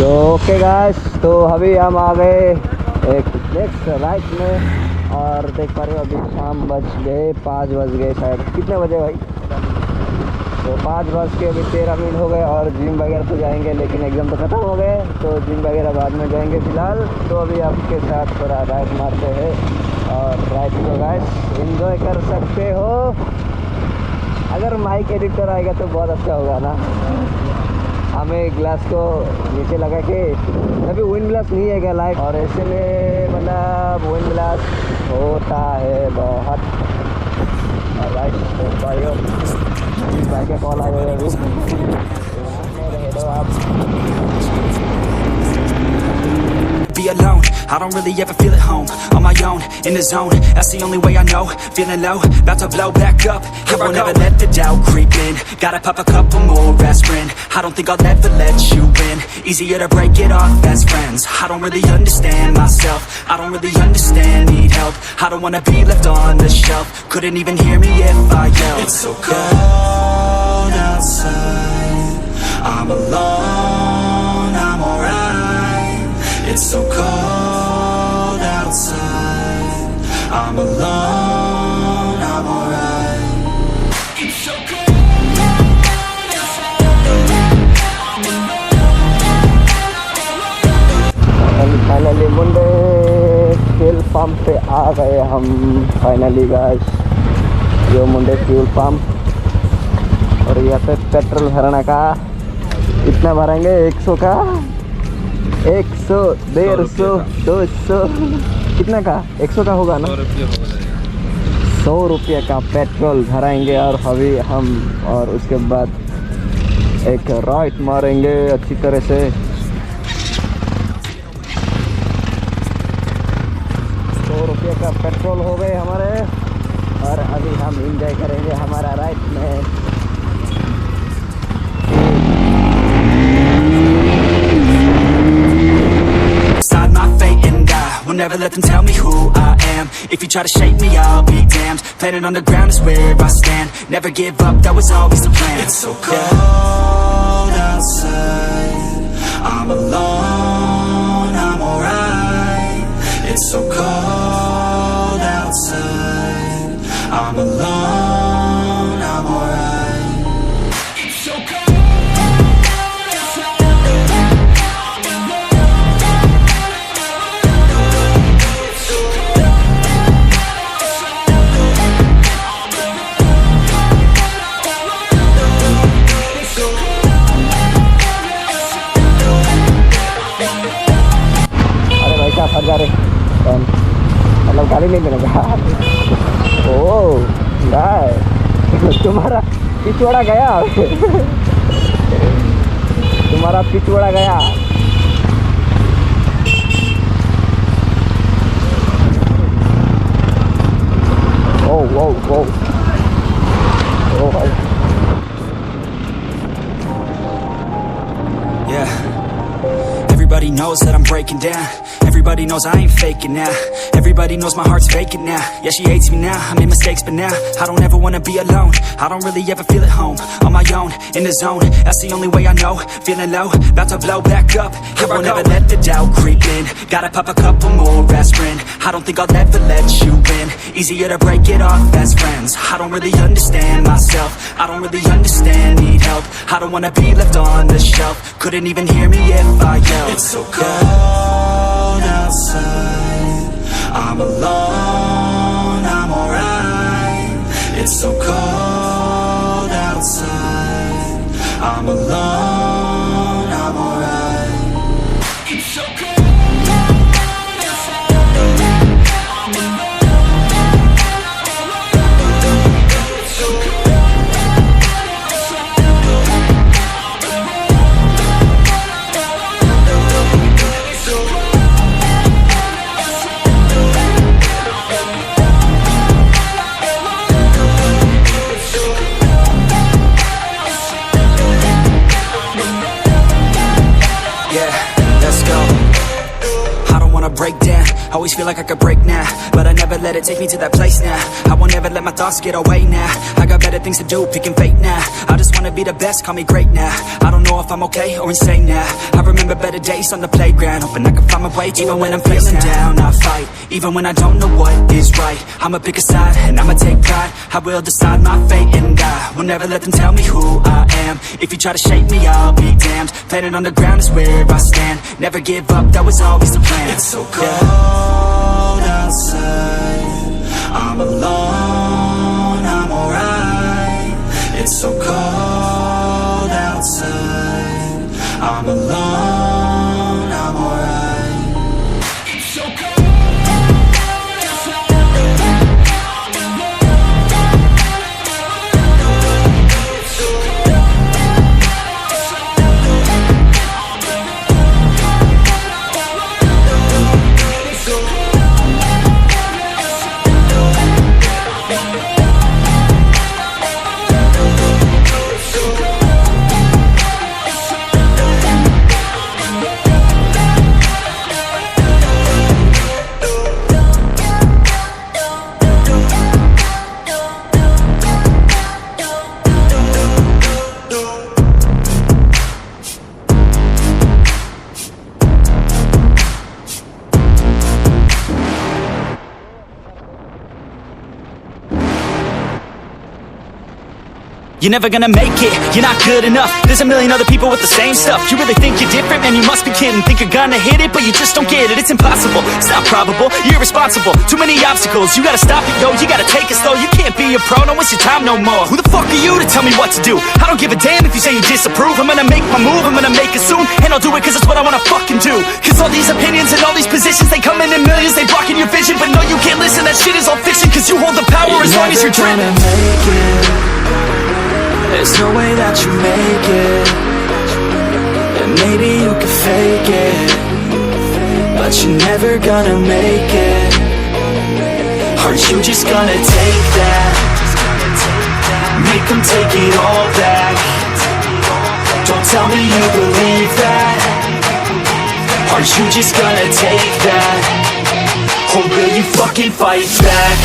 तो okay guys, तो अभी हम आ गए एक नेक्स्ट राइड में और देख पा रहे हो अभी शाम बज गए 5 बज गए शायद। कितने बजे भाई? तो 5 बज के अभी 13 मिनट हो गए और जिम वगैरह तो जाएंगे, लेकिन एग्ज़ाम तो ख़त्म हो गए तो जिम वगैरह बाद में जाएंगे फ़िलहाल। तो अभी आपके साथ थोड़ा राइड मारते हैं और राइड को गाइस एंजॉय कर सकते हो। अगर माइक एडिटर आएगा तो बहुत अच्छा होगा ना। हमें ग्लास को नीचे लगा के, अभी विंड ग्लास नहीं है क्या लाइट, और ऐसे में मतलब विंड ग्लास होता है बहुत। राइट भाइयों, भाई का कॉल आ गया अभी, रहे दो आप। Be alone, I don't really ever feel at home. On my own, in the zone, that's the only way I know. Feeling low, about to blow back up. I won't ever let the doubt creep in. Gotta pop a couple more aspirin. I don't think I'll ever let you in. Easier to break it off best friends. I don't really understand myself. I don't really understand, need help. I don't wanna be left on the shelf. Couldn't even hear me if I yelled. It's so cold outside, I'm alone, I'm alright. It's so cold outside, I'm alone, I'm alright. It's so cold outside, I'm alone. Finally Munde fuel pump पे आ गए हम finally guys. यो मुंडे fuel pump, और यहाँ पे petrol भरने का इतना भरेंगे 100 का, 100, 150, 200, कितना का? 100 का होगा ना? 100 रुपये का पेट्रोल भराएंगे और अभी हम, और उसके बाद एक राइड मारेंगे अच्छी तरह से। 100 रुपये का पेट्रोल हो गए हमारे और अभी हम एंजॉय करेंगे हमारा राइड में। Will never let them tell me who I am. If you try to shake me, I'll be damned. Planet on the ground is where I stand. Never give up, that was always the plan. It's so cold outside, I'm alone, I'm alright. It's so cold outside, I'm alone, I'm alright. It's so cold. फट जा रहे मतलब गाली नहीं मिलेगा। ओ गाय, तुम्हारा पिछवाड़ा गया तुम्हारा पिछवाड़ा गया। ओ ओ ओ ओ भाई। Yeah. Everybody knows that I'm breaking down. Everybody knows I ain't faking now. Everybody knows my heart's vacant now. Yeah, she hates me now, I made mistakes but now I don't ever wanna be alone. I don't really ever feel at home. On my own, in the zone, that's the only way I know. Feeling low, about to blow back up. I won't ever let the doubt creep in. Gotta pop a couple more aspirin. I don't think I'll ever let you in. Easier to break it off best friends. I don't really understand myself. I don't really understand, need help. I don't wanna be left on the shelf. Couldn't even hear me if I yelled. It's so cold outside, I'm alone, I'm alright. It's so cold outside, I'm alone, I'm alright. It's so cold. break down. Always feel like I could break now, but I never let it take me to that place now. I won't ever let my thoughts get away now. I got better things to do, picking fate now. I just wanna be the best, call me great now. I don't know if I'm okay or insane now. I remember better days on the playground, hoping I can find my way even when I'm feeling down. I fight, even when I don't know what is right. I'ma pick a side and I'ma take pride. I will decide my fate and I will never let them tell me who I am. If you try to shake me, I'll be damned. Planet on the ground is where I stand. Never give up, that was always the plan. It's so cold outside, I'm alone, I'm alright. It's so cold outside, I'm alone, I'm alright. It's so cold. You're never gonna make it, you're not good enough. There's a million other people with the same stuff. You really think you're different? Man, you must be kidding. Think you're gonna hit it, but you just don't get it. It's impossible, it's not probable, you're irresponsible. Too many obstacles, you gotta stop it, yo. You gotta take it slow, you can't be a pro. Don't waste your time no more. Who the fuck are you to tell me what to do? I don't give a damn if you say you disapprove. I'm gonna make my move, I'm gonna make it soon. And I'll do it cause it's what I wanna fucking do. Cause all these opinions and all these positions, they come in millions, they blocking your vision. But no, you can't listen, that shit is all fiction. Cause you hold the power as long as you're dreaming. There's no way that you make it, and maybe you can fake it, but you're never gonna make it. Aren't you just gonna take that? Make them take it all back. Don't tell me you believe that. Aren't you just gonna take that? Or will you fucking fight back?